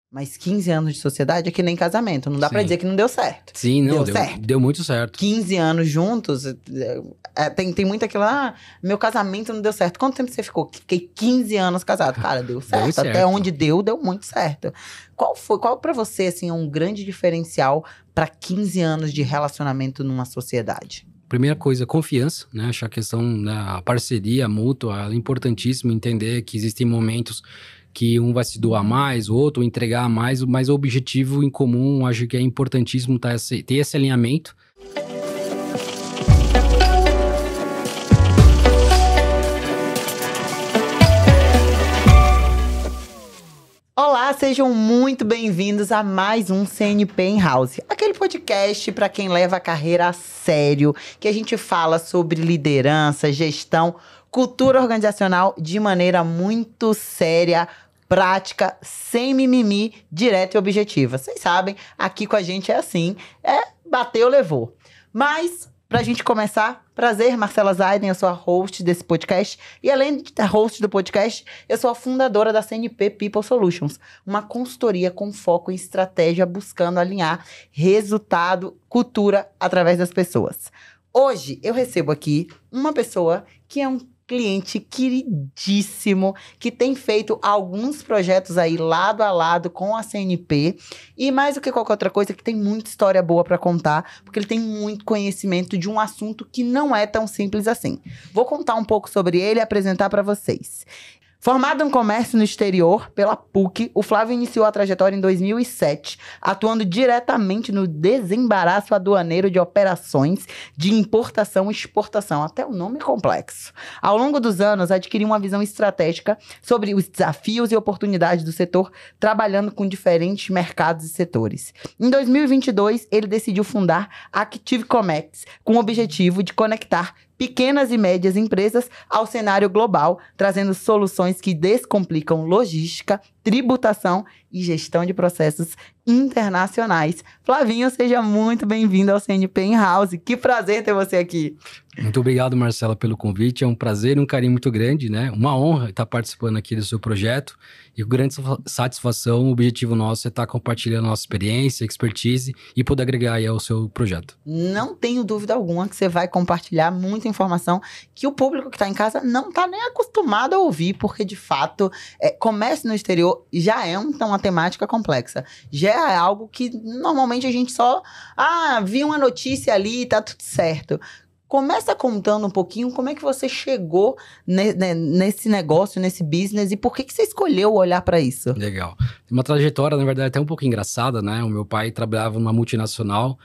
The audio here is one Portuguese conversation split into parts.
Mas 15 anos de sociedade é que nem casamento. Não dá pra Sim. dizer que não deu certo. Sim, não, Deu certo. deu muito certo. 15 anos juntos, tem muito aquilo, meu casamento não deu certo. Quanto tempo você ficou? Fiquei 15 anos casado. Cara, deu certo. certo. Até onde deu muito certo. Qual pra você, assim, é um grande diferencial pra 15 anos de relacionamento numa sociedade? Primeira coisa, confiança, né? Acho que a questão da parceria mútua, ela é importantíssima, entender que existem momentos que um vai se doar mais, o outro entregar mais, mas o objetivo em comum, acho que é importantíssimo ter esse alinhamento. Olá, sejam muito bem-vindos a mais um CNP em House, aquele podcast para quem leva a carreira a sério, que a gente fala sobre liderança, gestão, cultura organizacional de maneira muito séria, prática, sem mimimi, direta e objetiva. Vocês sabem, aqui com a gente é assim, bateu, levou. Mas, pra gente começar, prazer, Marcela Zaiden, eu sou a host desse podcast. E além de host do podcast, eu sou a fundadora da CNP People Solutions, uma consultoria com foco em estratégia, buscando alinhar resultado, cultura, através das pessoas. Hoje, eu recebo aqui uma pessoa que é um cliente queridíssimo, que tem feito alguns projetos aí lado a lado com a CNP, e mais do que qualquer outra coisa, que tem muita história boa para contar, porque ele tem muito conhecimento de um assunto que não é tão simples assim. Vou contar um pouco sobre ele e apresentar para vocês. Formado em comércio no exterior pela PUC, o Flávio iniciou a trajetória em 2007, atuando diretamente no desembaraço aduaneiro de operações de importação e exportação, até o nome complexo. Ao longo dos anos, adquiriu uma visão estratégica sobre os desafios e oportunidades do setor, trabalhando com diferentes mercados e setores. Em 2022, ele decidiu fundar a Active Comex, com o objetivo de conectar pequenas e médias empresas ao cenário global, trazendo soluções que descomplicam logística, tributação e gestão de processos internacionais. Flavinho, seja muito bem-vindo ao CNP in House. Que prazer ter você aqui. Muito obrigado, Marcela, pelo convite. É um prazer e um carinho muito grande, né? Uma honra estar participando aqui do seu projeto. E com grande satisfação, o objetivo nosso é estar compartilhando a nossa experiência, expertise e poder agregar aí ao seu projeto. Não tenho dúvida alguma que você vai compartilhar muita informação que o público que está em casa não está nem acostumado a ouvir, porque, de fato, comércio no exterior já é uma temática complexa. Já é algo que, normalmente, a gente só... viu uma notícia ali e tá tudo certo. Começa contando um pouquinho como é que você chegou nesse negócio, nesse business, e por que você escolheu olhar para isso? Legal. Uma trajetória, na verdade, até um pouco engraçada, né? O meu pai trabalhava numa multinacional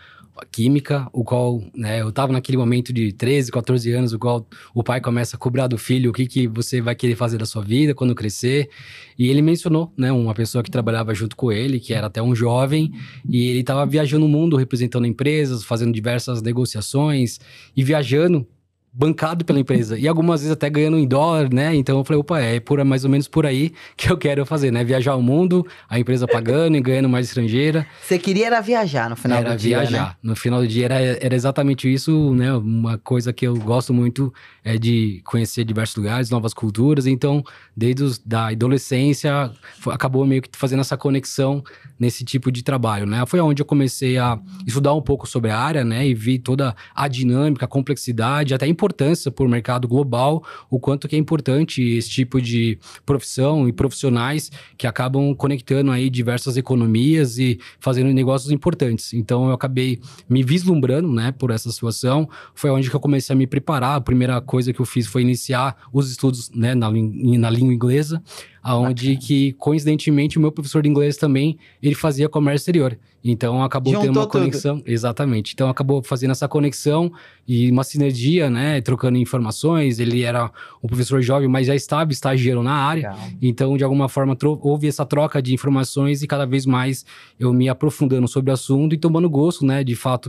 química, o qual, né, eu tava naquele momento de 13, 14 anos, o qual o pai começa a cobrar do filho o que você vai querer fazer da sua vida quando crescer, e ele mencionou, né, uma pessoa que trabalhava junto com ele, que era até um jovem, e ele tava viajando o mundo representando empresas, fazendo diversas negociações, e viajando bancado pela empresa, e algumas vezes até ganhando em dólar, né? Então eu falei, opa, mais ou menos por aí que eu quero fazer, né? Viajar o mundo, a empresa pagando e ganhando mais estrangeira. Você queria era viajar no final do dia, viajar. Né? No final do dia era exatamente isso, né? Uma coisa que eu gosto muito é de conhecer diversos lugares, novas culturas. Então, desde da adolescência, acabou meio que fazendo essa conexão nesse tipo de trabalho, né? Foi onde eu comecei a estudar um pouco sobre a área, né? E vi toda a dinâmica, a complexidade, até a importância por mercado global, o quanto que é importante esse tipo de profissão e profissionais que acabam conectando aí diversas economias e fazendo negócios importantes. Então, eu acabei me vislumbrando, né, por essa situação. Foi onde que eu comecei a me preparar. A primeira coisa que eu fiz foi iniciar os estudos, né, na língua inglesa, aonde que, coincidentemente, o meu professor de inglês também, ele fazia comércio exterior. Então, acabou tendo uma conexão. Tudo. Exatamente. Então, acabou fazendo essa conexão e uma sinergia, né? Trocando informações. Ele era um professor jovem, mas já estava estagiando na área. Legal. Então, de alguma forma, houve essa troca de informações e cada vez mais eu me aprofundando sobre o assunto e tomando gosto, né? De fato,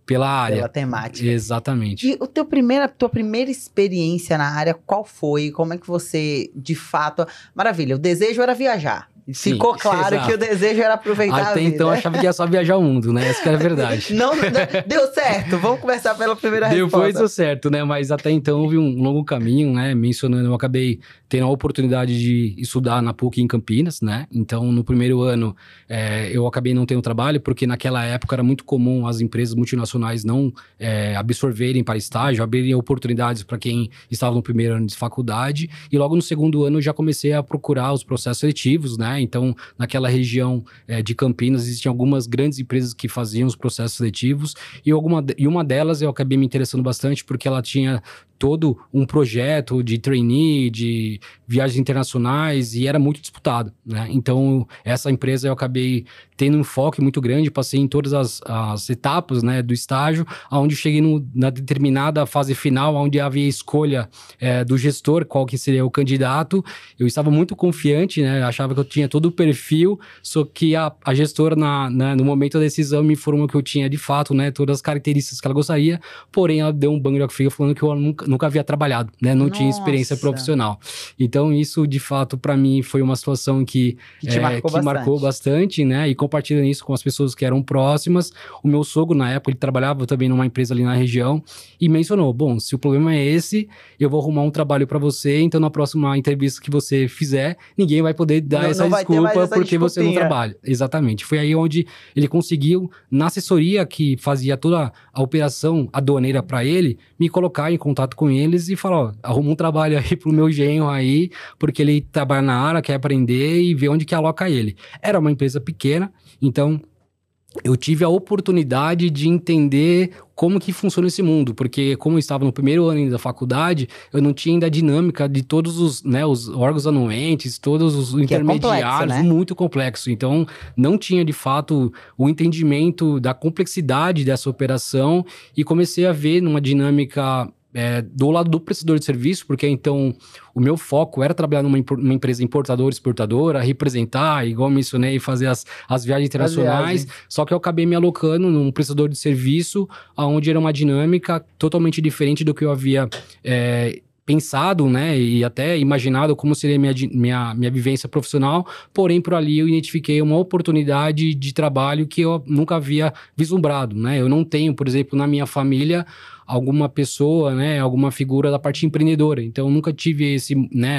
pela área. Pela temática. Exatamente. E tua primeira experiência na área, qual foi? Como é que você, de fato... Maravilha, o desejo era viajar. Ficou claro que o desejo era aproveitar a vida. Até então eu achava que ia só viajar o mundo, né? Essa que era a verdade. Não, deu certo. Vamos começar pela primeira resposta. Depois deu certo, né? Mas até então houve um longo caminho, né? Mencionando, eu acabei tendo a oportunidade de estudar na PUC em Campinas, né? Então, no primeiro ano, eu acabei não tendo trabalho, porque naquela época era muito comum as empresas multinacionais não absorverem para estágio, abrirem oportunidades para quem estava no primeiro ano de faculdade. E logo no segundo ano eu já comecei a procurar os processos seletivos, né? Então, naquela região de Campinas, existiam algumas grandes empresas que faziam os processos seletivos e uma delas eu acabei me interessando bastante porque ela tinha todo um projeto de trainee, de viagens internacionais e era muito disputado, né? Então, essa empresa eu acabei tendo um enfoque muito grande, passei em todas as etapas, né, do estágio, onde cheguei na determinada fase final, onde havia a escolha do gestor, qual que seria o candidato. Eu estava muito confiante, né, achava que eu tinha todo o perfil, só que a gestora, no momento da decisão, me informou que eu tinha, de fato, né, todas as características que ela gostaria, porém, ela deu um banho de água fria falando que eu nunca havia trabalhado, né, não tinha experiência profissional. Então, isso, de fato, para mim, foi uma situação que marcou bastante, né, e compartilhando isso com as pessoas que eram próximas. O meu sogro, na época, ele trabalhava também numa empresa ali na região e mencionou, bom, se o problema é esse, eu vou arrumar um trabalho para você, então na próxima entrevista que você fizer, ninguém vai poder dar essa desculpa porque você não trabalha. Exatamente. Foi aí onde ele conseguiu, na assessoria que fazia toda a operação aduaneira para ele, me colocar em contato com eles e falar, ó, arruma um trabalho aí pro meu genro aí, porque ele trabalha na área, quer aprender e ver onde que aloca ele. Era uma empresa pequena, então eu tive a oportunidade de entender como que funciona esse mundo, porque como eu estava no primeiro ano da faculdade, eu não tinha ainda a dinâmica de todos os, né, os órgãos anuentes, todos os intermediários, complexo, né? Muito complexo. Então, não tinha de fato o entendimento da complexidade dessa operação e comecei a ver numa dinâmica do lado do prestador de serviço, porque então o meu foco era trabalhar numa empresa importadora, exportadora, representar, igual eu mencionei, fazer as viagens internacionais, só que eu acabei me alocando num prestador de serviço, onde era uma dinâmica totalmente diferente do que eu havia pensado, né, e até imaginado como seria minha vivência profissional, porém por ali eu identifiquei uma oportunidade de trabalho que eu nunca havia vislumbrado, né, eu não tenho, por exemplo, na minha família, alguma pessoa, né, alguma figura da parte empreendedora, então eu nunca tive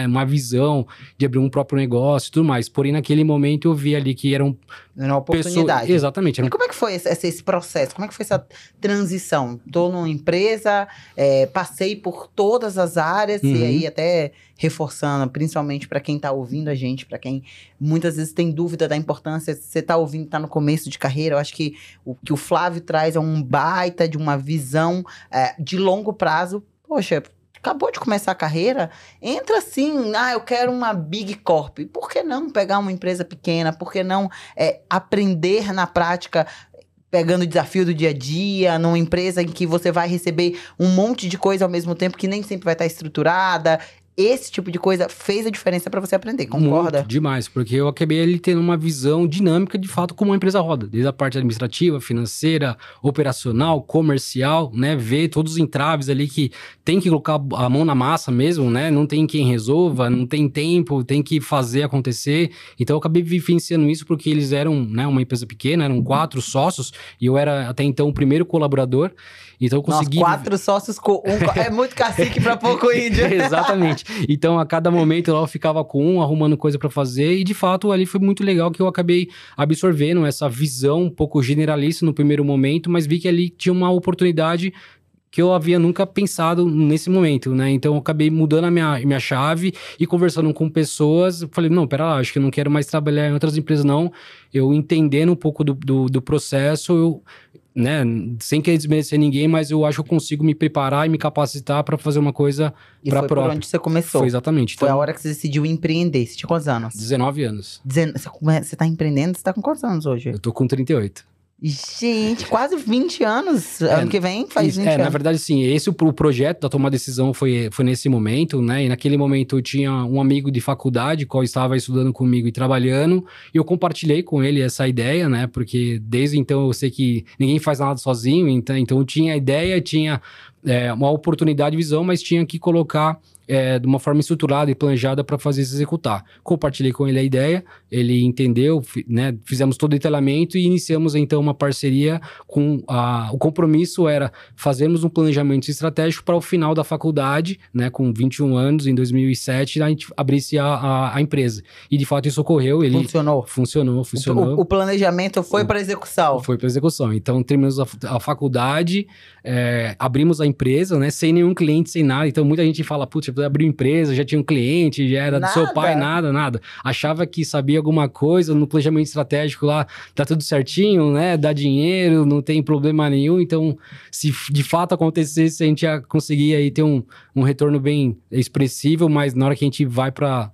uma visão de abrir um próprio negócio e tudo mais, porém naquele momento eu vi ali que eram uma oportunidade. Exatamente. E como é que foi esse processo? Como é que foi essa transição? Estou numa empresa, passei por todas as áreas, e aí até reforçando, principalmente para quem está ouvindo a gente, para quem muitas vezes tem dúvida da importância, você está ouvindo, está no começo de carreira, eu acho que o que o Flávio traz é um baita de uma visão de longo prazo. Poxa, acabou de começar a carreira, entra assim, eu quero uma Big Corp. Por que não pegar uma empresa pequena? Por que não aprender na prática, pegando o desafio do dia a dia, numa empresa em que você vai receber um monte de coisa ao mesmo tempo, que nem sempre vai estar estruturada? Esse tipo de coisa fez a diferença para você aprender, concorda? Muito, demais, porque eu acabei ali tendo uma visão dinâmica de fato como uma empresa roda, desde a parte administrativa, financeira, operacional, comercial, né, ver todos os entraves ali que tem que colocar a mão na massa mesmo, né, não tem quem resolva, não tem tempo, tem que fazer acontecer, então eu acabei vivenciando isso porque eles eram, né, uma empresa pequena, eram 4 sócios e eu era até então o primeiro colaborador, então eu consegui... Nossa, 4 sócios com é muito cacique para pouco índio. Exatamente. Então, a cada momento eu ficava com arrumando coisa para fazer e, de fato, ali foi muito legal que eu acabei absorvendo essa visão um pouco generalista no primeiro momento, mas vi que ali tinha uma oportunidade que eu havia nunca pensado nesse momento, né? Então, eu acabei mudando a minha chave e conversando com pessoas, falei, não, pera lá, acho que eu não quero mais trabalhar em outras empresas, não. Eu entendendo um pouco do processo, né, sem querer desmerecer ninguém, mas eu acho que eu consigo me preparar e me capacitar para fazer uma coisa para própria. Por onde você começou. Foi exatamente. Foi a hora que você decidiu empreender. Você tinha quantos anos? 19 anos. Você tá empreendendo, você tá com quantos anos hoje? Eu tô com 38. Gente, quase 20 anos. Ano que vem faz 20 anos. Na verdade, sim. Esse o projeto da tomar decisão foi nesse momento, né? E naquele momento eu tinha um amigo de faculdade, qual estava estudando comigo e trabalhando. E eu compartilhei com ele essa ideia, né? Porque desde então eu sei que ninguém faz nada sozinho. Então eu tinha a ideia, tinha uma oportunidade de visão, mas tinha que colocar de uma forma estruturada e planejada para fazer se executar. Compartilhei com ele a ideia, ele entendeu, né, fizemos todo o detalhamento e iniciamos então uma parceria com o compromisso era fazermos um planejamento estratégico para o final da faculdade, né, com 21 anos, em 2007, a gente abrisse a empresa. E de fato isso ocorreu. Funcionou. O planejamento foi para execução. Foi para execução. Então terminamos a faculdade, abrimos a empresa, né, sem nenhum cliente, sem nada. Então muita gente fala, putz, abriu empresa, já tinha um cliente, já era do seu pai, nada. Achava que sabia alguma coisa no planejamento estratégico lá, tá tudo certinho, né? Dá dinheiro, não tem problema nenhum. Então, se de fato acontecesse, a gente ia conseguir aí ter um retorno bem expressivo, mas na hora que a gente vai para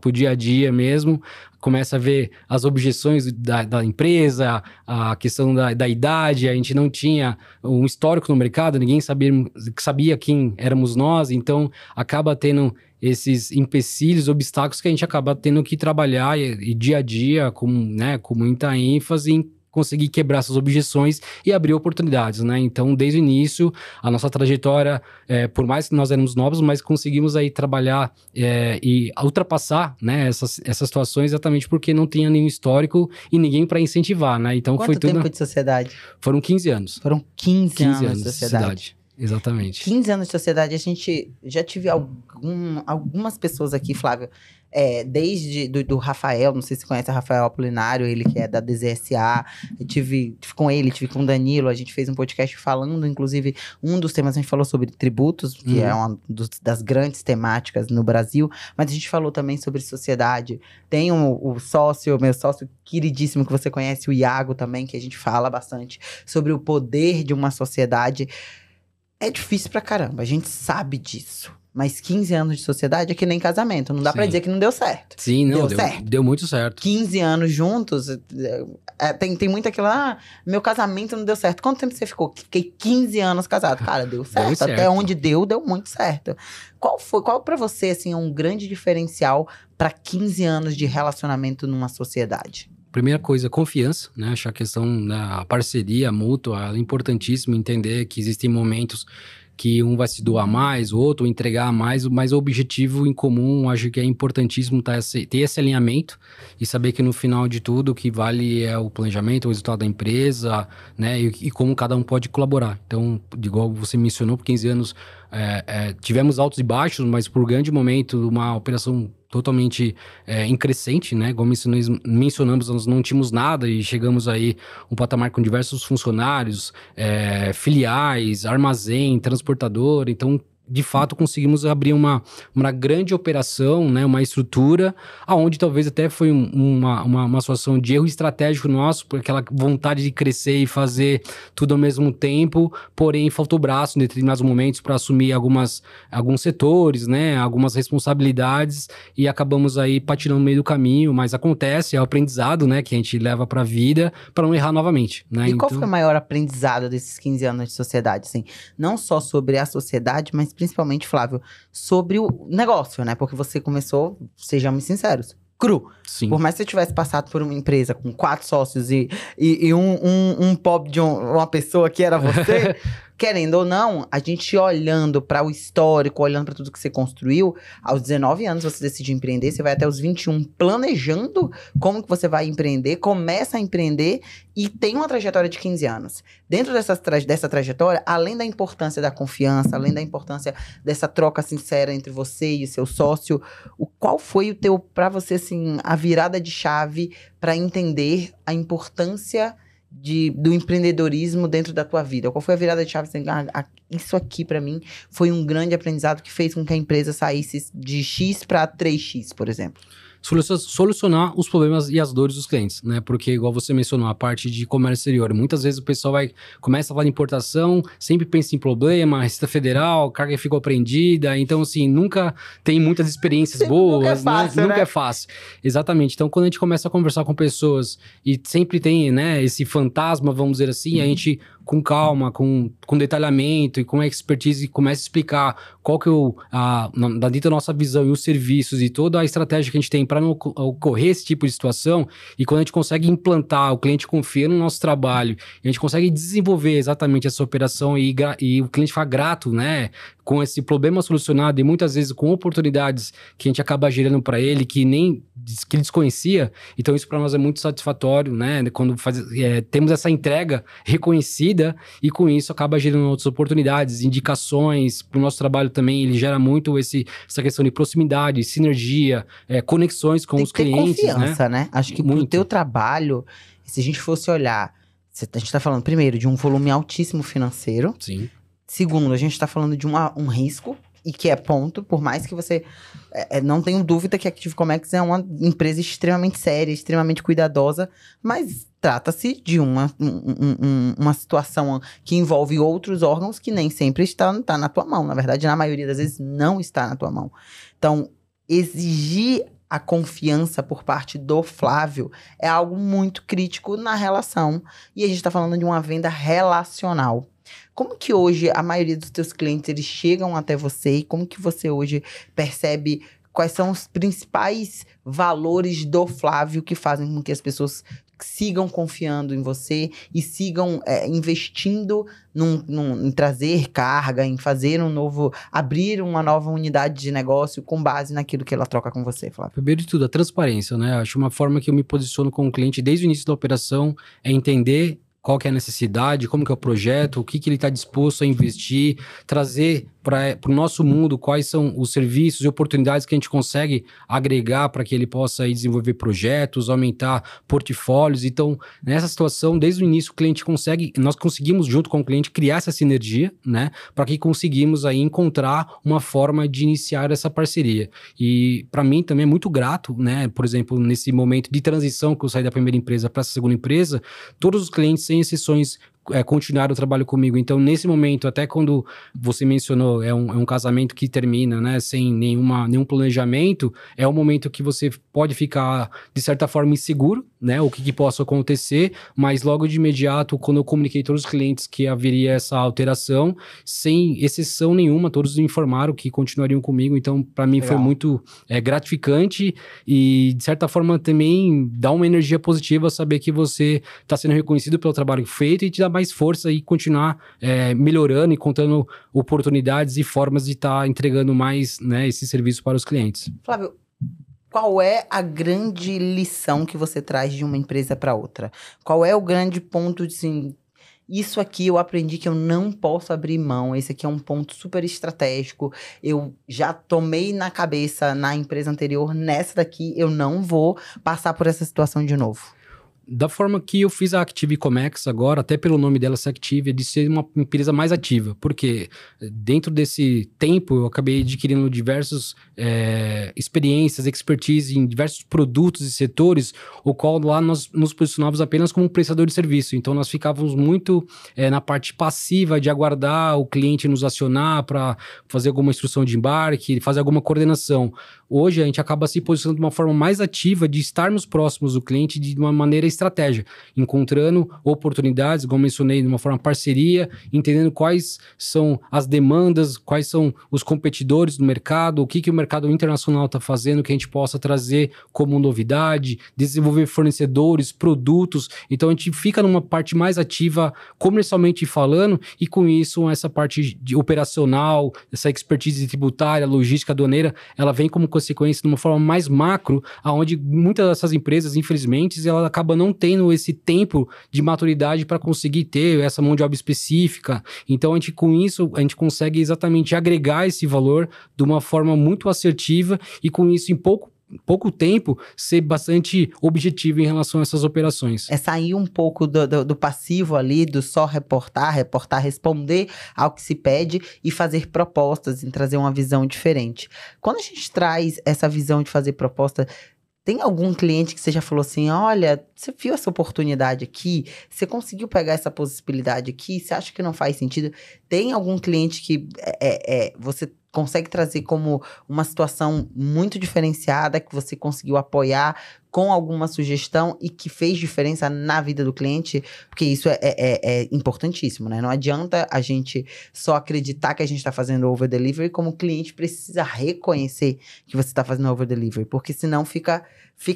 o dia a dia mesmo, começa a ver as objeções da empresa, a questão da idade, a gente não tinha um histórico no mercado, ninguém sabia quem éramos nós, então acaba tendo esses empecilhos, obstáculos que a gente acaba tendo que trabalhar e dia a dia com muita ênfase em conseguir quebrar essas objeções e abrir oportunidades, né? Então, desde o início, a nossa trajetória, por mais que nós éramos novos, mas conseguimos aí trabalhar e ultrapassar, né, essas situações exatamente porque não tinha nenhum histórico e ninguém para incentivar, né? Então, Quanto tempo de sociedade? Foram 15 anos. Foram 15 anos de sociedade. Exatamente. 15 anos de sociedade, a gente já tive algumas pessoas aqui, Flávio, desde do Rafael, não sei se você conhece o Rafael Apolinário, ele que é da DZSA, eu tive com ele, tive com o Danilo, a gente fez um podcast falando, inclusive, um dos temas a gente falou sobre tributos, que é uma das grandes temáticas no Brasil, mas a gente falou também sobre sociedade. Tem o sócio, meu sócio queridíssimo que você conhece, o Iago também, que a gente fala bastante sobre o poder de uma sociedade. É difícil pra caramba, a gente sabe disso. Mas 15 anos de sociedade é que nem casamento. Não dá pra dizer que não deu certo. Sim, não, deu muito certo. 15 anos juntos, tem muito aquilo, meu casamento não deu certo. Quanto tempo você ficou? Fiquei 15 anos casado. Cara, deu certo. Até onde deu muito certo. Qual pra você, assim, é um grande diferencial pra 15 anos de relacionamento numa sociedade? Primeira coisa, confiança, né? Acho a questão da parceria mútua é importantíssimo, entender que existem momentos que um vai se doar mais, o outro entregar mais, mas o objetivo em comum, acho que é importantíssimo ter esse alinhamento e saber que no final de tudo o que vale é o planejamento, o resultado da empresa, né? E como cada um pode colaborar. Então, igual você mencionou, por 15 anos tivemos altos e baixos, mas por grande momento, uma operação totalmente em crescente, né? Como mencionamos, nós não tínhamos nada e chegamos aí um patamar com diversos funcionários, filiais, armazém, transportador. Então, de fato, conseguimos abrir uma grande operação, né? Uma estrutura, aonde talvez até foi uma situação de erro estratégico nosso, por aquela vontade de crescer e fazer tudo ao mesmo tempo, porém faltou braço em determinados momentos para assumir alguns setores, né? Algumas responsabilidades e acabamos aí patinando no meio do caminho, mas acontece, é o aprendizado, né? Que a gente leva para a vida para não errar novamente, né? E qual foi o maior aprendizado desses 15 anos de sociedade, assim? Não só sobre a sociedade, mas principalmente, Flávio, sobre o negócio, né? Porque você começou, sejamos sinceros, cru. Sim. Por mais que você tivesse passado por uma empresa com 4 sócios e um pobre de uma pessoa que era você, querendo ou não, a gente olhando para o histórico, olhando para tudo que você construiu, aos 19 anos você decide empreender, você vai até os 21 planejando como que você vai empreender, começa a empreender e tem uma trajetória de 15 anos. Dentro dessa trajetória, além da importância da confiança, além da importância dessa troca sincera entre você e o seu sócio, qual foi para você, assim, a virada de chave para entender a importância do empreendedorismo dentro da tua vida? Qual foi a virada de chave? Isso aqui, para mim, foi um grande aprendizado que fez com que a empresa saísse de X para 3X, por exemplo. solucionar os problemas e as dores dos clientes, né? Porque, igual você mencionou, a parte de comércio exterior, muitas vezes o pessoal começa a falar de importação, sempre pensa em problema, Receita Federal, carga ficou apreendida, então, assim, nunca tem muitas experiências boas, nunca é fácil, né? Nunca é fácil. Exatamente. Então, quando a gente começa a conversar com pessoas e sempre tem, né, esse fantasma, vamos dizer assim, a gente, com calma, com detalhamento e com expertise, começa a explicar qual que é dentro da nossa visão e os serviços e toda a estratégia que a gente tem para não ocorrer esse tipo de situação. E quando a gente consegue implantar, o cliente confia no nosso trabalho, e a gente consegue desenvolver exatamente essa operação e o cliente ficar grato, né, com esse problema solucionado e muitas vezes com oportunidades que a gente acaba gerando para ele que ele desconhecia. Então isso para nós é muito satisfatório, né, quando temos essa entrega reconhecida e com isso acaba gerando outras oportunidades, indicações para o nosso trabalho também. Ele gera muito essa questão de proximidade, sinergia, conexões com os clientes, confiança, né? Acho que pro teu trabalho, se a gente fosse olhar, a gente tá falando primeiro de um volume altíssimo financeiro. Sim. Segundo, a gente tá falando de um risco, e que é ponto, por mais que você... não tenho dúvida que a Active Comex é uma empresa extremamente séria, extremamente cuidadosa, mas trata-se de uma situação que envolve outros órgãos que nem sempre tá na tua mão. Na verdade, na maioria das vezes, não está na tua mão. Então, exigir a confiança por parte do Flávio é algo muito crítico na relação. E a gente tá falando de uma venda relacional. Como que hoje a maioria dos teus clientes, eles chegam até você, e como que você hoje percebe quais são os principais valores do Flávio que fazem com que as pessoas sigam confiando em você e sigam investindo em trazer carga, em fazer abrir uma nova unidade de negócio com base naquilo que ela troca com você, Flávio? Primeiro de tudo, a transparência, né? Acho uma forma que eu me posiciono com o cliente desde o início da operação é entender qual que é a necessidade, como que é o projeto, o que ele está disposto a investir, trazer para o nosso mundo quais são os serviços e oportunidades que a gente consegue agregar para que ele possa aí desenvolver projetos, aumentar portfólios. Então, nessa situação, desde o início, nós conseguimos, junto com o cliente, criar essa sinergia, né? Para que conseguimos aí encontrar uma forma de iniciar essa parceria. E para mim também é muito grato, né? Por exemplo, nesse momento de transição que eu saí da primeira empresa para essa segunda empresa, todos os clientes, sem exceções, continuar o trabalho comigo. Então, nesse momento, até quando você mencionou, é um casamento que termina, né, sem nenhum planejamento, é um momento que você pode ficar, de certa forma, inseguro, né, o que possa acontecer, mas logo de imediato, quando eu comuniquei a todos os clientes que haveria essa alteração, sem exceção nenhuma, todos me informaram que continuariam comigo. Então, para mim, foi muito gratificante e, de certa forma, também dá uma energia positiva saber que você está sendo reconhecido pelo trabalho feito e te dá mais força e continuar melhorando e contando oportunidades e formas de estar entregando mais, né, esse serviço para os clientes. Flávio, qual é a grande lição que você traz de uma empresa para outra? Qual é o grande ponto de, assim, isso aqui eu aprendi que eu não posso abrir mão, esse aqui é um ponto super estratégico, eu já tomei na cabeça na empresa anterior, nessa daqui eu não vou passar por essa situação de novo? Da forma que eu fiz a Active Comex agora, até pelo nome dela ser Active, é de ser uma empresa mais ativa, porque dentro desse tempo eu acabei adquirindo diversas experiências, expertise em diversos produtos e setores, o qual lá nós nos posicionávamos apenas como um prestador de serviço. Então nós ficávamos muito na parte passiva de aguardar o cliente nos acionar para fazer alguma instrução de embarque, fazer alguma coordenação. Hoje a gente acaba se posicionando de uma forma mais ativa de estarmos próximos do cliente de uma maneira estratégia, encontrando oportunidades, como mencionei, de uma forma parceria, entendendo quais são as demandas, quais são os competidores do mercado, o que o mercado internacional está fazendo, que a gente possa trazer como novidade, desenvolver fornecedores, produtos. Então a gente fica numa parte mais ativa comercialmente falando e com isso essa parte de operacional, essa expertise tributária, logística, aduaneira, ela vem como consequência de uma forma mais macro, aonde muitas dessas empresas, infelizmente, ela acaba não tendo esse tempo de maturidade para conseguir ter essa mão de obra específica. Então, com isso, a gente consegue exatamente agregar esse valor de uma forma muito assertiva e com isso, em pouco tempo, ser bastante objetivo em relação a essas operações. É sair um pouco do passivo ali, do só reportar, responder ao que se pede e fazer propostas, e trazer uma visão diferente. Quando a gente traz essa visão de fazer proposta, Tem algum cliente que você já falou assim, olha, você viu essa oportunidade aqui? Você conseguiu pegar essa possibilidade aqui? Você acha que não faz sentido? Tem algum cliente que você consegue trazer como uma situação muito diferenciada, que você conseguiu apoiar com alguma sugestão e que fez diferença na vida do cliente? Porque isso é importantíssimo, né? Não adianta a gente só acreditar que a gente está fazendo over-delivery, como o cliente precisa reconhecer que você está fazendo over-delivery, porque senão fica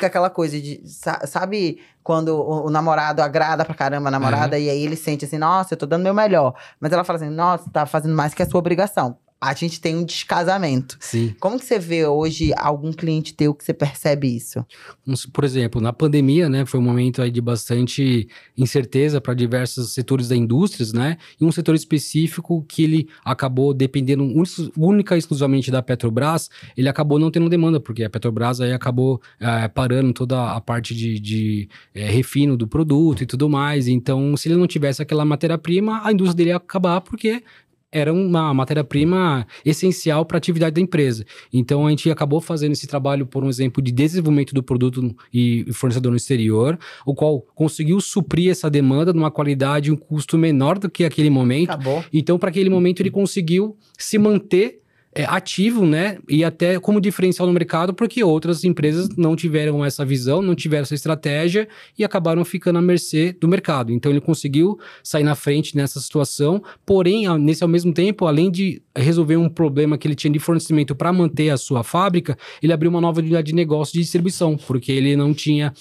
aquela coisa de, sabe, quando o namorado agrada pra caramba a namorada, e aí ele sente assim, nossa, eu tô dando meu melhor. Mas ela fala assim, nossa, tá fazendo mais que a sua obrigação. A gente tem um descasamento. Sim. Como que você vê hoje algum cliente teu que você percebe isso? Por exemplo, na pandemia, né, foi um momento aí de bastante incerteza para diversos setores da indústria, né, e um setor específico que ele acabou dependendo única e exclusivamente da Petrobras, ele acabou não tendo demanda, porque a Petrobras aí acabou parando toda a parte de refino do produto e tudo mais. Então, se ele não tivesse aquela matéria-prima, a indústria dele ia acabar, porque era uma matéria-prima essencial para a atividade da empresa. Então, a gente acabou fazendo esse trabalho, por um exemplo, de desenvolvimento do produto e fornecedor no exterior, o qual conseguiu suprir essa demanda numa qualidade e um custo menor do que aquele momento. Acabou. Então, para aquele momento, ele conseguiu se manter ativo, né? E até como diferencial no mercado, porque outras empresas não tiveram essa visão, não tiveram essa estratégia e acabaram ficando à mercê do mercado. Então ele conseguiu sair na frente nessa situação, porém, nesse ao mesmo tempo, além de resolver um problema que ele tinha de fornecimento para manter a sua fábrica, ele abriu uma nova unidade de negócio de distribuição, porque ele não tinha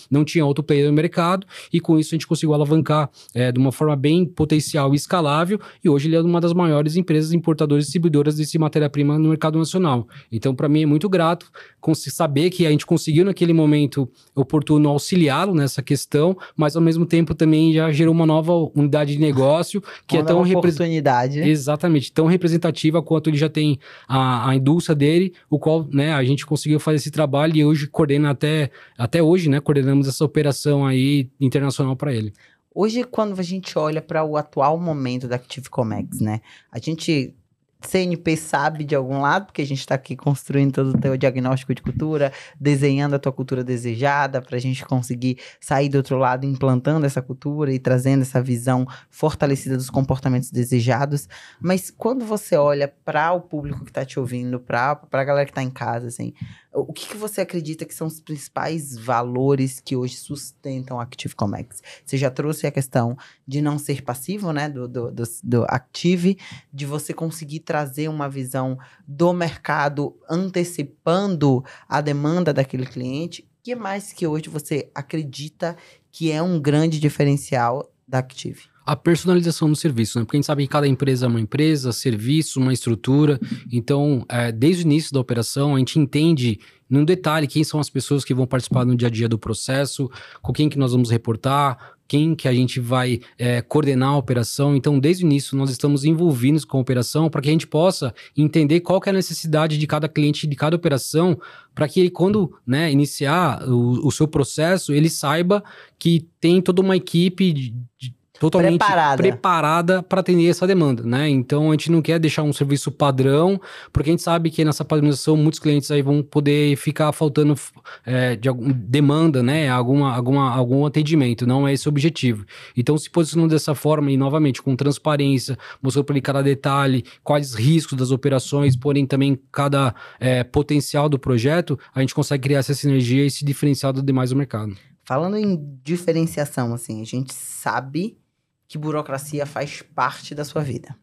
outro player no mercado, e com isso a gente conseguiu alavancar de uma forma bem potencial e escalável, e hoje ele é uma das maiores empresas importadoras e distribuidoras desse matéria-prima no mercado nacional. Então, para mim, é muito grato saber que a gente conseguiu, naquele momento oportuno, auxiliá-lo nessa questão, mas, ao mesmo tempo, também já gerou uma nova unidade de negócio que é tão oportunidade. Exatamente, tão representativa quanto ele já tem a indústria dele, o qual, né, a gente conseguiu fazer esse trabalho e hoje coordena até hoje, né, coordenamos essa operação aí internacional para ele. Hoje, quando a gente olha para o atual momento da Active Comex, né, a gente... CNP sabe de algum lado, porque a gente está aqui construindo todo o teu diagnóstico de cultura, desenhando a tua cultura desejada, para a gente conseguir sair do outro lado, implantando essa cultura e trazendo essa visão fortalecida dos comportamentos desejados. Mas quando você olha para o público que está te ouvindo, para a galera que está em casa, assim, o que você acredita que são os principais valores que hoje sustentam a Active Comex? Você já trouxe a questão de não ser passivo, né, do Active, de você conseguir trazer uma visão do mercado antecipando a demanda daquele cliente. O que mais que hoje você acredita que é um grande diferencial da Active? A personalização do serviço, né? Porque a gente sabe que cada empresa é uma empresa, serviço, uma estrutura. Então, desde o início da operação, a gente entende num detalhe quem são as pessoas que vão participar no dia a dia do processo, com quem que nós vamos reportar, quem que a gente vai coordenar a operação. Então, desde o início, nós estamos envolvidos com a operação para que a gente possa entender qual que é a necessidade de cada cliente, de cada operação, para que ele, quando, né, iniciar o seu processo, ele saiba que tem toda uma equipe totalmente preparada para atender essa demanda, né? Então, a gente não quer deixar um serviço padrão, porque a gente sabe que nessa padronização muitos clientes aí vão poder ficar faltando de alguma demanda, né? Algum atendimento. Não é esse o objetivo. Então, se posicionando dessa forma e, novamente, com transparência, mostrando para ele cada detalhe, quais riscos das operações, porém também cada potencial do projeto, a gente consegue criar essa sinergia e se diferenciar do demais do mercado. Falando em diferenciação, assim, a gente sabe que burocracia faz parte da sua vida.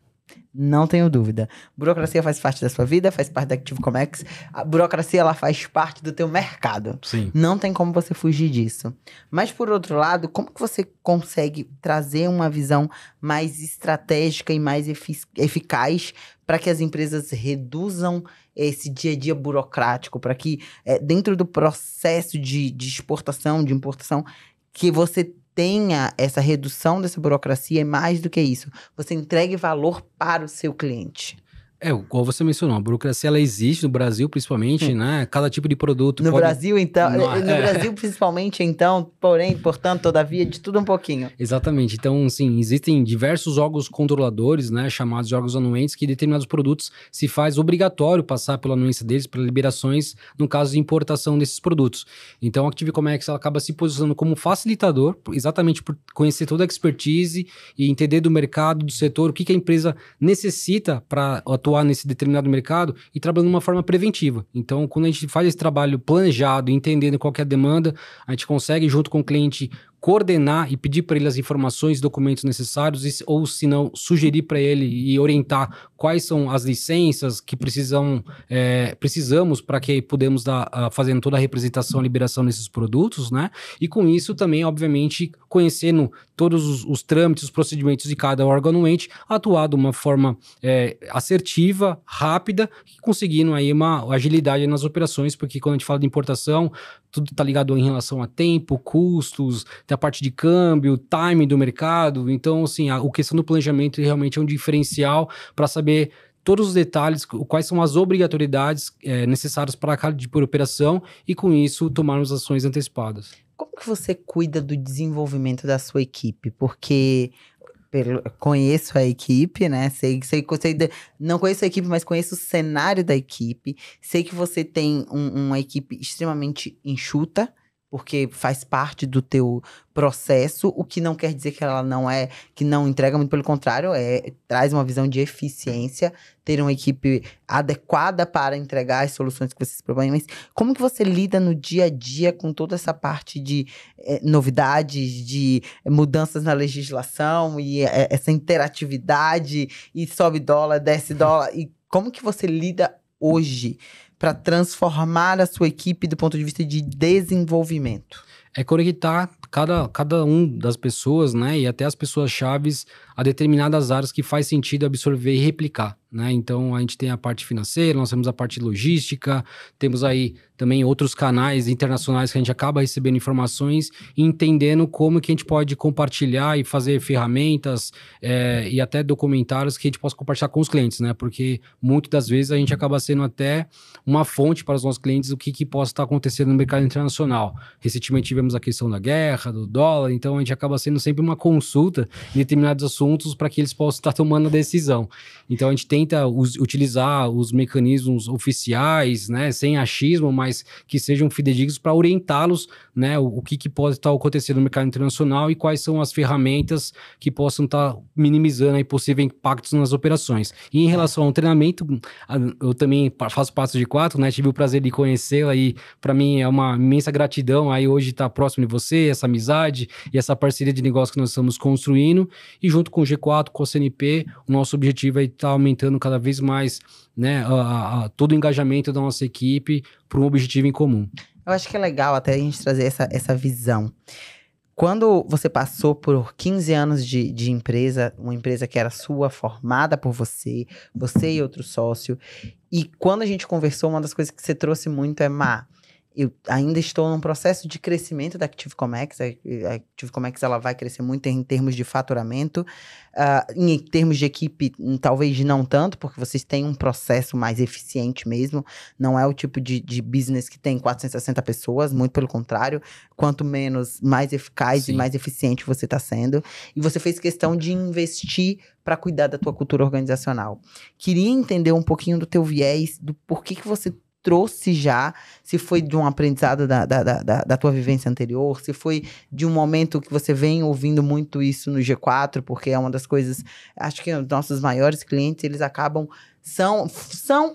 Não tenho dúvida. Burocracia faz parte da sua vida, faz parte da Active Comex. A burocracia, ela faz parte do teu mercado. Sim. Não tem como você fugir disso. Mas, por outro lado, como que você consegue trazer uma visão mais estratégica e mais eficaz para que as empresas reduzam esse dia a dia burocrático, para que dentro do processo de exportação, de importação, que você tenha essa redução dessa burocracia, e mais do que isso, você entregue valor para o seu cliente? Igual você mencionou, a burocracia ela existe no Brasil, principalmente, né? Cada tipo de produto No pode... Brasil, então, no Brasil principalmente, então, porém, portanto, todavia, de tudo um pouquinho. Exatamente. Então, sim, existem diversos órgãos controladores, né, chamados de órgãos anuentes, que determinados produtos se faz obrigatório passar pela anuência deles, para liberações, no caso de importação desses produtos. Então, a Active Comex ela acaba se posicionando como facilitador, exatamente por conhecer toda a expertise e entender do mercado, do setor, o que a empresa necessita para atuar nesse determinado mercado e trabalhando de uma forma preventiva. Então, quando a gente faz esse trabalho planejado, entendendo qual que é a demanda, a gente consegue, junto com o cliente, coordenar e pedir para ele as informações e documentos necessários, ou se não, sugerir para ele e orientar quais são as licenças que precisamos para que podemos fazendo toda a representação e liberação desses produtos, né? E com isso também, obviamente, conhecendo todos os trâmites, os procedimentos de cada órgão anuente, atuar de uma forma assertiva, rápida, conseguindo aí uma agilidade nas operações, porque quando a gente fala de importação, tudo está ligado em relação a tempo, custos, tem a parte de câmbio, timing do mercado. Então, assim, a questão do planejamento realmente é um diferencial para saber todos os detalhes, quais são as obrigatoriedades necessárias para cada tipo de operação e, com isso, tomarmos ações antecipadas. Como que você cuida do desenvolvimento da sua equipe? Porque conheço a equipe, né? Não conheço a equipe, mas conheço o cenário da equipe. Sei que você tem uma equipe extremamente enxuta, porque faz parte do teu processo, o que não quer dizer que ela que não entrega, muito pelo contrário, traz uma visão de eficiência, ter uma equipe adequada para entregar as soluções que vocês propõem. Mas como que você lida no dia a dia com toda essa parte de novidades, de mudanças na legislação e essa interatividade, e sobe dólar, desce dólar, e como que você lida hoje para transformar a sua equipe do ponto de vista de desenvolvimento? É conectar cada um das pessoas, né, e até as pessoas chaves a determinadas áreas que faz sentido absorver e replicar, né? Então, a gente tem a parte financeira, nós temos a parte logística, temos aí também outros canais internacionais que a gente acaba recebendo informações e entendendo como que a gente pode compartilhar e fazer ferramentas e até documentários que a gente possa compartilhar com os clientes, né? Porque muitas das vezes a gente acaba sendo até uma fonte para os nossos clientes do que possa estar acontecendo no mercado internacional. Recentemente tivemos a questão da guerra, do dólar, então a gente acaba sendo sempre uma consulta em determinados assuntos para que eles possam estar tomando a decisão. Então a gente tenta utilizar os mecanismos oficiais, né, sem achismo, mas que sejam fidedignos para orientá-los, né, o que pode estar acontecendo no mercado internacional e quais são as ferramentas que possam estar minimizando aí possíveis impactos nas operações. E em relação ao treinamento, eu também faço parte de G4, né, tive o prazer de conhecê-la e para mim é uma imensa gratidão aí hoje estar próximo de você, essa amizade e essa parceria de negócio que nós estamos construindo, e junto com o G4, com a CNP, o nosso objetivo é estar aumentando cada vez mais, né, todo o engajamento da nossa equipe para um objetivo em comum. Eu acho que é legal até a gente trazer essa visão. Quando você passou por 15 anos de empresa, uma empresa que era sua, formada por você e outro sócio, e quando a gente conversou, uma das coisas que você trouxe muito eu ainda estou num processo de crescimento da Active Comex. A Active Comex ela vai crescer muito em termos de faturamento. Em termos de equipe, talvez não tanto, porque vocês têm um processo mais eficiente mesmo. Não é o tipo de business que tem 460 pessoas, muito pelo contrário. Quanto menos, mais eficaz Sim. e mais eficiente você está sendo. E você fez questão de investir para cuidar da tua cultura organizacional. Queria entender um pouquinho do teu viés, do porquê que você trouxe já, se foi de um aprendizado da tua vivência anterior, se foi de um momento que você vem ouvindo muito isso no G4, porque é uma das coisas, acho que os nossos maiores clientes, eles acabam,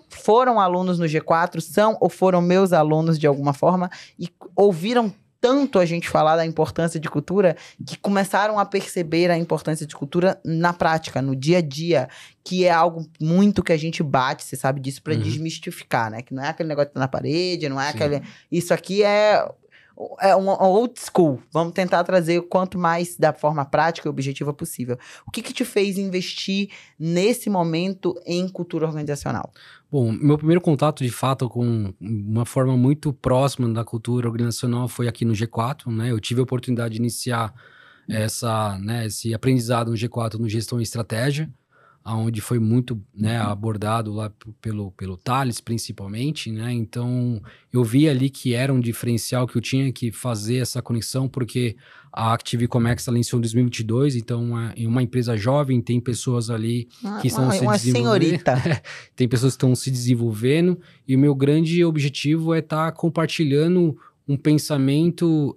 foram alunos no G4, são ou foram meus alunos de alguma forma, e ouviram tanto a gente falar da importância de cultura, que começaram a perceber a importância de cultura na prática, no dia a dia, que é algo muito que a gente bate, você sabe disso, para desmistificar, né? Que não é aquele negócio que tá na parede, não é Sim. aquele... Isso aqui é um old school. Vamos tentar trazer o quanto mais da forma prática e objetiva possível. O que te fez investir nesse momento em cultura organizacional? Bom, meu primeiro contato, de fato, com uma forma muito próxima da cultura organizacional foi aqui no G4, né? Eu tive a oportunidade de iniciar esse aprendizado no G4 no Gestão e Estratégia, onde foi muito, né, abordado lá pelo Thales, principalmente, né? Então, eu vi ali que era um diferencial que eu tinha que fazer essa conexão, porque a Active Comex ela iniciou em 2022, então em uma empresa jovem, tem pessoas ali que estão se uma desenvolvendo. senhorita. Tem pessoas que estão se desenvolvendo, e o meu grande objetivo é estar compartilhando um pensamento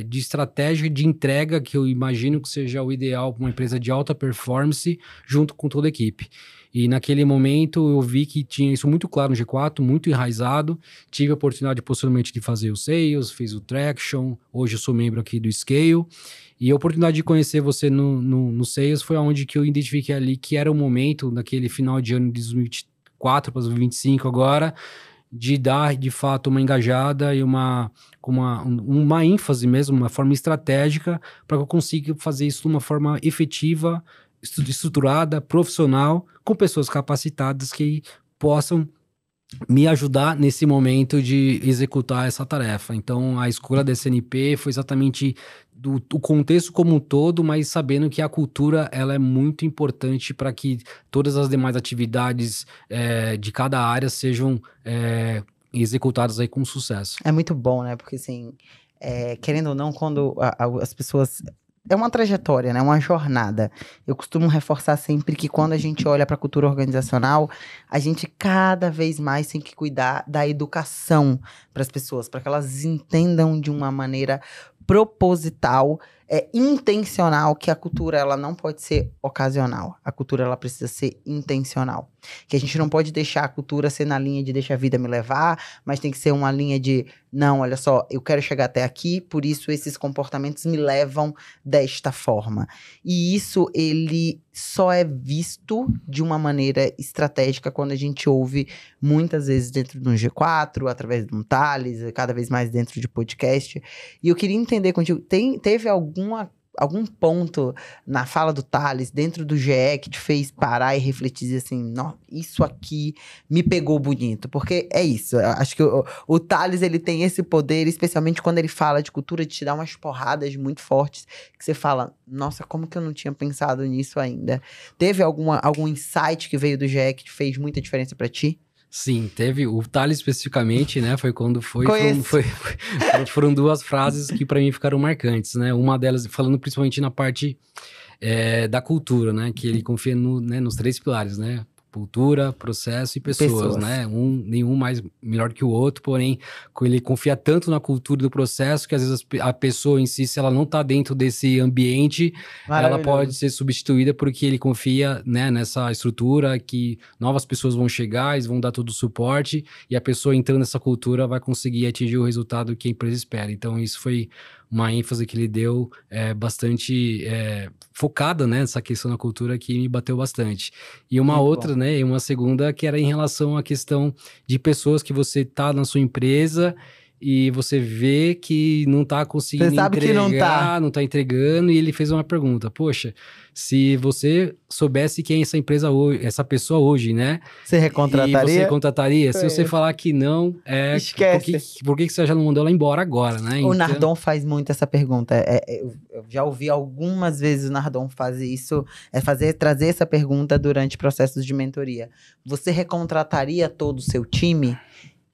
de estratégia de entrega que eu imagino que seja o ideal para uma empresa de alta performance junto com toda a equipe. E naquele momento eu vi que tinha isso muito claro no G4, muito enraizado. Tive a oportunidade posteriormente de fazer o Sales, fiz o Traction, hoje eu sou membro aqui do Scale. E a oportunidade de conhecer você no Sales foi onde que eu identifiquei ali que era o momento, naquele final de ano de 2024 para 2025 agora, de dar, de fato, uma engajada e uma ênfase mesmo, uma forma estratégica para que eu consiga fazer isso de uma forma efetiva, estruturada, profissional, com pessoas capacitadas que possam me ajudar nesse momento de executar essa tarefa. Então, a escolha da SNP foi exatamente do contexto como um todo, mas sabendo que a cultura ela é muito importante para que todas as demais atividades de cada área sejam executadas aí com sucesso. É muito bom, né? Porque, assim, querendo ou não, quando as pessoas... É uma trajetória, né? Uma jornada. Eu costumo reforçar sempre que quando a gente olha para a cultura organizacional, a gente cada vez mais tem que cuidar da educação para as pessoas, para que elas entendam de uma maneira proposital, intencional, que a cultura ela não pode ser ocasional. A cultura ela precisa ser intencional. Que a gente não pode deixar a cultura ser na linha de deixa a vida me levar, mas tem que ser uma linha de, não, olha só, eu quero chegar até aqui, por isso esses comportamentos me levam desta forma. E isso, ele só é visto de uma maneira estratégica quando a gente ouve muitas vezes dentro de um G4, através de um Thales, cada vez mais dentro de podcast. E eu queria entender contigo, teve algum ponto na fala do Thales, dentro do GE, que te fez parar e refletir, dizer assim, isso aqui me pegou bonito? Porque é isso, eu acho que o Thales, ele tem esse poder, especialmente quando ele fala de cultura, de te dar umas porradas muito fortes, que você fala, nossa, como que eu não tinha pensado nisso ainda? Teve algum insight que veio do GE que fez muita diferença pra ti? Sim, teve. O Thales especificamente, né? Foi quando foram duas frases que para mim ficaram marcantes, né? Uma delas, falando principalmente na parte da cultura, né? Que ele confia nos 3 pilares, né? Cultura, processo e pessoas, né? Nenhum mais melhor que o outro, porém, ele confia tanto na cultura do processo que às vezes a pessoa em si, se ela não tá dentro desse ambiente, ela pode ser substituída porque ele confia, né, nessa estrutura que novas pessoas vão chegar, eles vão dar todo o suporte e a pessoa entrando nessa cultura vai conseguir atingir o resultado que a empresa espera. Então, isso foi uma ênfase que ele deu bastante focada, né, nessa questão da cultura que me bateu bastante. E uma muito outra, bom. Né, e uma segunda que era em relação à questão de pessoas que você tá na sua empresa e você vê que não tá conseguindo entregar, que não tá entregando, e ele fez uma pergunta, poxa, se você soubesse quem é essa empresa hoje, essa pessoa hoje, né? Você recontrataria? E você contrataria? Se você falar que não, esquece. Por que você já não mandou ela embora agora, né? O Nardon faz muito essa pergunta. Eu já ouvi algumas vezes o Nardon fazer isso, trazer essa pergunta durante processos de mentoria. Você recontrataria todo o seu time?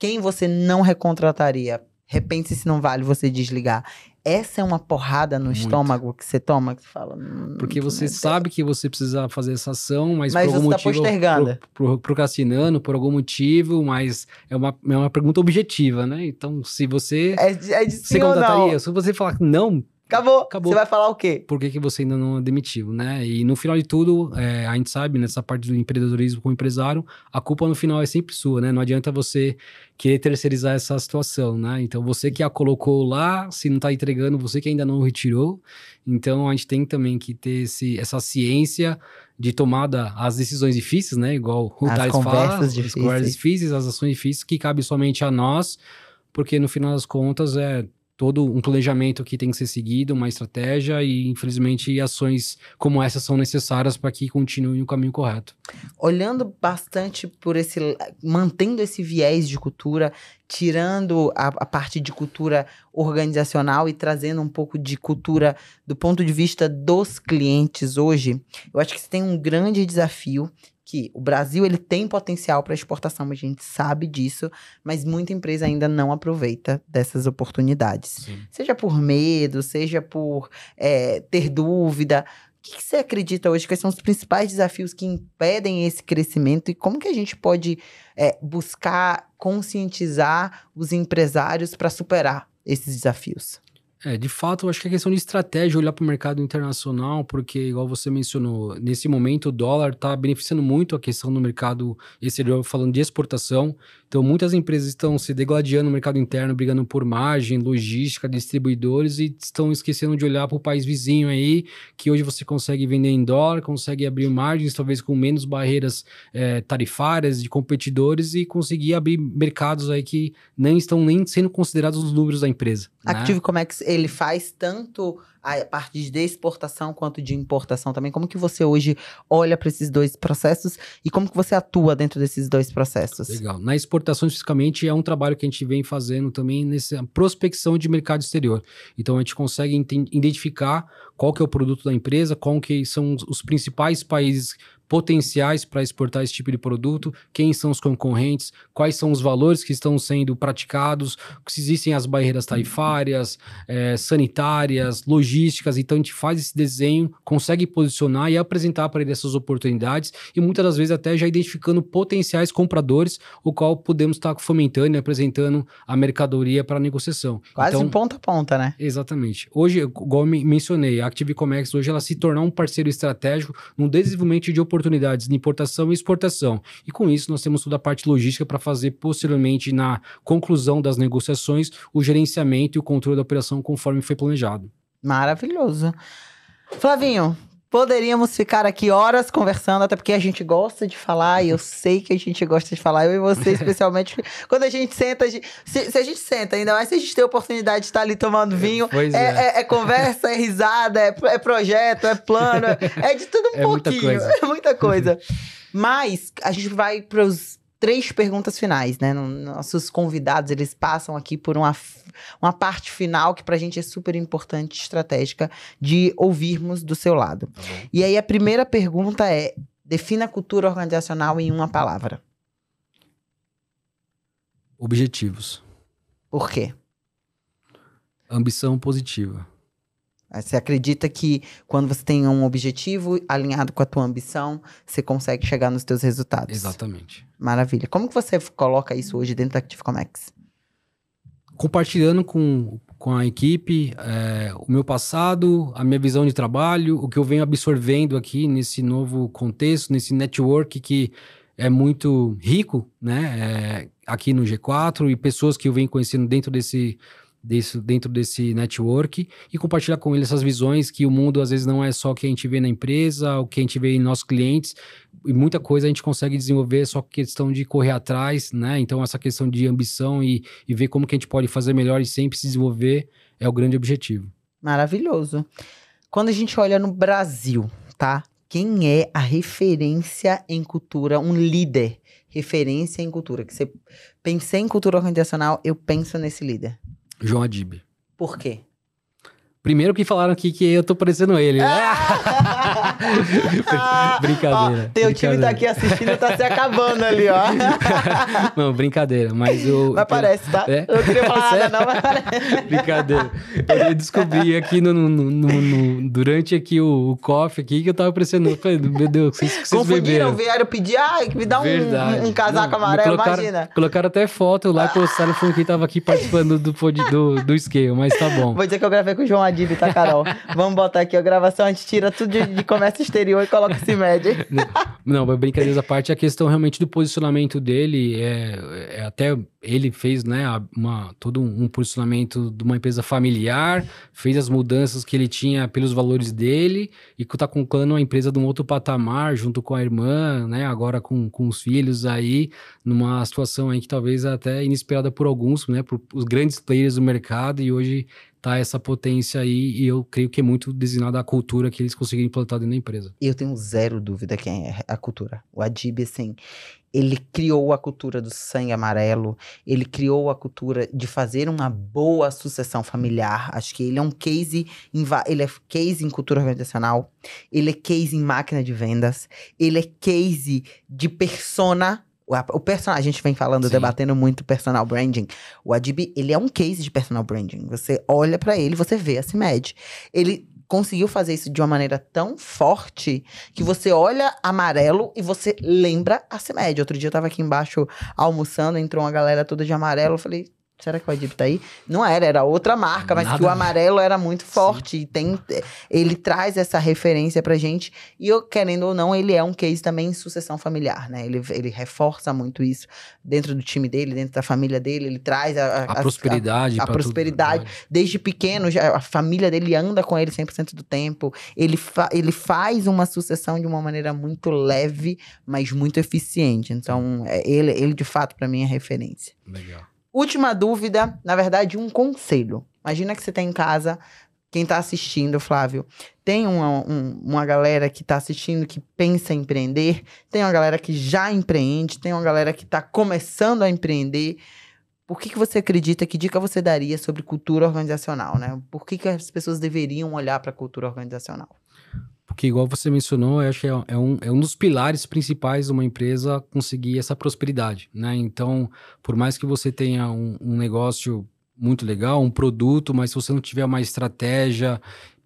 Quem você não recontrataria? Repense se não vale você desligar. Essa é uma porrada no estômago que você toma, que você fala... Porque você sabe que você precisa fazer essa ação, mas por algum motivo... postergando. Procrastinando, por algum motivo, mas é uma pergunta objetiva, né? Então, se você... Você contrataria? Se você falar que não... Acabou. Você vai falar o quê? Por que você ainda não demitiu, né? E no final de tudo, a gente sabe, nessa parte do empreendedorismo com o empresário, a culpa no final é sempre sua, né? Não adianta você querer terceirizar essa situação, né? Então, você que a colocou lá, se não tá entregando, você que ainda não retirou. Então, a gente tem também que ter essa ciência de tomada, as decisões difíceis, né? Igual o Thales fala, as conversas difíceis, as ações difíceis, que cabe somente a nós, porque no final das contas todo um planejamento que tem que ser seguido, uma estratégia e, infelizmente, ações como essas são necessárias para que continue no caminho correto. Olhando bastante mantendo esse viés de cultura, tirando a parte de cultura organizacional e trazendo um pouco de cultura do ponto de vista dos clientes hoje, eu acho que você tem um grande desafio, que o Brasil ele tem potencial para exportação, a gente sabe disso, mas muita empresa ainda não aproveita dessas oportunidades. Sim. Seja por medo, seja por ter dúvida. O que você acredita hoje que são os principais desafios que impedem esse crescimento e como que a gente pode buscar conscientizar os empresários para superar esses desafios? De fato, eu acho que é questão de estratégia olhar para o mercado internacional, porque, igual você mencionou, nesse momento o dólar está beneficiando muito a questão do mercado exterior, falando de exportação. Então, muitas empresas estão se degladiando no mercado interno, brigando por margem, logística, distribuidores e estão esquecendo de olhar para o país vizinho aí, que hoje você consegue vender em dólar, consegue abrir margens, talvez com menos barreiras tarifárias de competidores e conseguir abrir mercados aí que nem estão nem sendo considerados os números da empresa. Active Comex, ele faz tanto a parte de exportação quanto de importação também. Como que você hoje olha para esses dois processos e como que você atua dentro desses dois processos? Legal. Na exportação, especificamente, é um trabalho que a gente vem fazendo também nessa prospecção de mercado exterior. Então, a gente consegue identificar qual que é o produto da empresa, qual que são os principais países potenciais para exportar esse tipo de produto, quem são os concorrentes, quais são os valores que estão sendo praticados, se existem as barreiras tarifárias, sanitárias, logísticas. Então a gente faz esse desenho, consegue posicionar e apresentar para ele essas oportunidades e muitas das vezes até já identificando potenciais compradores, o qual podemos estar fomentando e apresentando a mercadoria para negociação. Quase então, de ponta a ponta, né? Exatamente. Hoje, igual eu mencionei, a Active Comex hoje ela se tornou um parceiro estratégico no desenvolvimento de oportunidades de importação e exportação. E com isso, nós temos toda a parte logística para fazer posteriormente, na conclusão das negociações, o gerenciamento e o controle da operação conforme foi planejado. Maravilhoso. Flavinho, poderíamos ficar aqui horas conversando, até porque a gente gosta de falar, e eu sei que a gente gosta de falar, eu e você especialmente, quando a gente senta, se a gente senta, ainda mais se a gente tem a oportunidade de estar ali tomando vinho, é conversa, é risada, é projeto, é plano, é de tudo um pouquinho, é muita coisa. Mas a gente vai para os 3 perguntas finais, né? Nossos convidados, eles passam aqui por uma parte final que pra gente é super importante, estratégica, de ouvirmos do seu lado. Tá bom. E aí a primeira pergunta é, defina a cultura organizacional em uma palavra. Objetivos. Por quê? Ambição positiva. Você acredita que quando você tem um objetivo alinhado com a tua ambição, você consegue chegar nos teus resultados? Exatamente. Maravilha. Como que você coloca isso hoje dentro da Active Comex? Compartilhando com a equipe o meu passado, a minha visão de trabalho, o que eu venho absorvendo aqui nesse novo contexto, nesse network que é muito rico, né? Aqui no G4 e pessoas que eu venho conhecendo dentro desse network e compartilhar com ele essas visões que o mundo às vezes não é só o que a gente vê na empresa, o que a gente vê em nossos clientes e muita coisa a gente consegue desenvolver só questão de correr atrás, né? Então essa questão de ambição e ver como que a gente pode fazer melhor e sempre se desenvolver é o grande objetivo. Maravilhoso. Quando a gente olha no Brasil, tá? Quem é a referência em cultura, um líder referência em cultura? Que você pensei em cultura organizacional, eu penso nesse líder. João Adib. Por quê? Primeiro que falaram aqui que eu tô parecendo ele, né? Brincadeira. Ó, teu time tá aqui assistindo, tá se acabando ali, ó. Não, brincadeira, mas Mas parece, tá? Eu não queria falar nada, não, mas parece. Brincadeira. Eu descobri aqui durante aqui o coffee aqui que eu tava parecendo. Meu Deus, vocês confundiram, vieram pedir, me dá um casaco amarelo, imagina. Colocaram até foto lá, postaram falando que tava aqui participando do scale, mas tá bom. Vou dizer que eu gravei com o João Adib Adib, tá, Carol? Vamos botar aqui a gravação, a gente tira tudo de comércio exterior e coloca o CIMED. Não, brincadeiras à parte, a questão realmente do posicionamento dele, até ele fez, né, todo um posicionamento de uma empresa familiar, fez as mudanças que ele tinha pelos valores dele e tá colocando uma empresa de um outro patamar, junto com a irmã, né, agora com os filhos aí, numa situação aí que talvez até inesperada por alguns, né, por os grandes players do mercado, e hoje tá essa potência aí, e eu creio que é muito designada à cultura que eles conseguiram implantar dentro da empresa. Eu tenho zero dúvida quem é a cultura. O Adib, assim, ele criou a cultura do sangue amarelo, ele criou a cultura de fazer uma boa sucessão familiar. Acho que ele é um case, ele é case em cultura organizacional, ele é case em máquina de vendas, ele é case de persona. O personal, a gente vem falando, Sim. Debatendo muito personal branding. O Adib, ele é um case de personal branding. Você olha pra ele, você vê a CIMED. Ele conseguiu fazer isso de uma maneira tão forte que você olha amarelo e você lembra a CIMED. Outro dia eu tava aqui embaixo almoçando, entrou uma galera toda de amarelo, eu falei, será que o Adib tá aí? Não era outra marca, mas que o amarelo era muito forte. E ele traz essa referência pra gente. E eu, querendo ou não, ele é um case também em sucessão familiar, né? Ele reforça muito isso dentro do time dele, dentro da família dele. Ele traz a prosperidade. A prosperidade. Desde pequeno, a família dele anda com ele 100% do tempo. Ele faz uma sucessão de uma maneira muito leve, mas muito eficiente. Então, ele de fato, pra mim, é referência. Legal. Última dúvida, na verdade, um conselho. Imagina que você tem em casa, quem tá assistindo, Flávio, tem uma galera que tá assistindo que pensa em empreender, tem uma galera que já empreende, tem uma galera que tá começando a empreender. Por que você acredita, que dica você daria sobre cultura organizacional, né? Por que as pessoas deveriam olhar para a cultura organizacional? Porque, igual você mencionou, eu acho que é um dos pilares principais de uma empresa conseguir essa prosperidade, né? Então, por mais que você tenha um negócio muito legal, um produto, mas se você não tiver uma estratégia,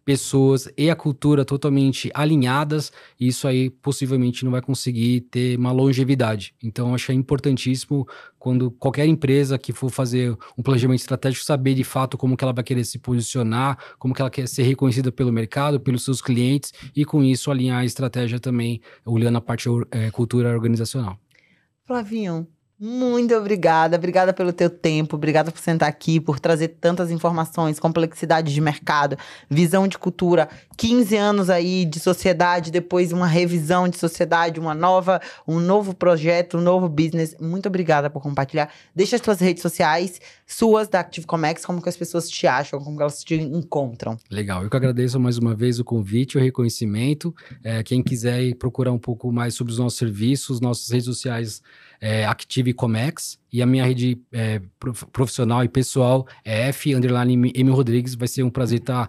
pessoas e a cultura totalmente alinhadas, isso aí possivelmente não vai conseguir ter uma longevidade. Então, acho que é importantíssimo quando qualquer empresa que for fazer um planejamento estratégico saber de fato como que ela vai querer se posicionar, como que ela quer ser reconhecida pelo mercado, pelos seus clientes, e com isso alinhar a estratégia também, olhando a parte cultura organizacional. Flavinho, muito obrigada. Obrigada pelo teu tempo. Obrigada por sentar aqui, por trazer tantas informações, complexidade de mercado, visão de cultura. 15 anos aí de sociedade, depois uma revisão de sociedade, um novo projeto, um novo business. Muito obrigada por compartilhar. Deixa as tuas redes sociais, suas da Active Comex, como que as pessoas te acham, como que elas te encontram. Legal. Eu que agradeço mais uma vez o convite, o reconhecimento. Quem quiser ir procurar um pouco mais sobre os nossos serviços, nossas redes sociais, Active Comex, e a minha rede profissional e pessoal é F_M Rodrigues. Vai ser um prazer estar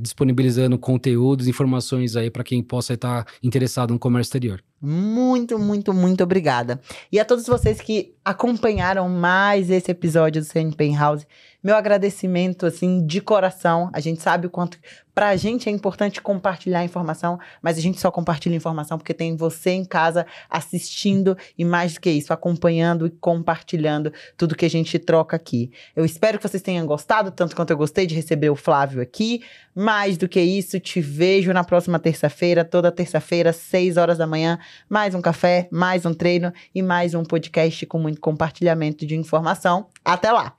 disponibilizando conteúdos, informações aí para quem possa estar interessado no comércio exterior. Muito, muito, muito obrigada. E a todos vocês que acompanharam mais esse episódio do CNP House, meu agradecimento, assim, de coração. A gente sabe o quanto pra gente é importante compartilhar informação, mas a gente só compartilha informação porque tem você em casa assistindo e, mais do que isso, acompanhando e compartilhando tudo que a gente troca aqui. Eu espero que vocês tenham gostado, tanto quanto eu gostei de receber o Flávio aqui. Mais do que isso, te vejo na próxima terça-feira, toda terça-feira, 6 horas da manhã, mais um café, mais um treino e mais um podcast com muito compartilhamento de informação. Até lá!